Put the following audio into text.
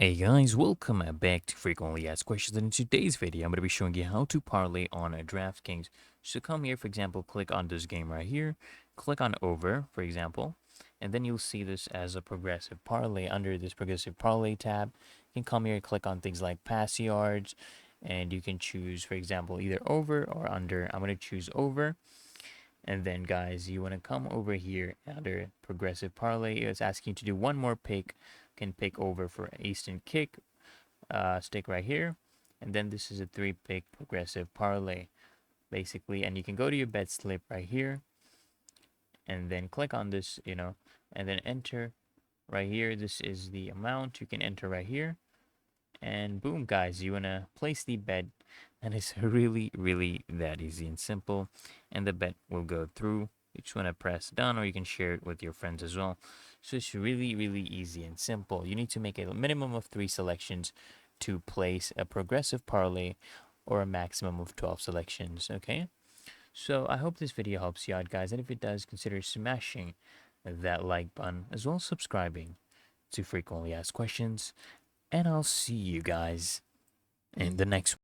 Hey guys, welcome back to Frequently Asked Questions. And in today's video, I'm going to be showing you how to parlay on a DraftKings. So come here, for example, click on this game right here, click on over, for example, and then you'll see this as a progressive parlay. Under this progressive parlay tab, you can come here and click on things like pass yards, and you can choose, for example, either over or under. I'm going to choose over. And then, guys, you want to come over here under progressive parlay. It's asking you to do one more pick. You can pick over for instant kick, stick right here. And then this is a 3-pick progressive parlay, basically. And you can go to your bet slip right here and then click on this, and then enter right here. This is the amount you can enter right here. And boom, guys, you want to place the bet, and it's really that easy and simple, and the bet will go through. You just want to press done, or you can share it with your friends as well. So it's really easy and simple. You need to make a minimum of 3 selections to place a progressive parlay, or a maximum of 12 selections. Okay, so I hope this video helps you out, guys, and if it does, consider smashing that like button as well as subscribing to Frequently Asked Questions, and I'll see you guys in the next one.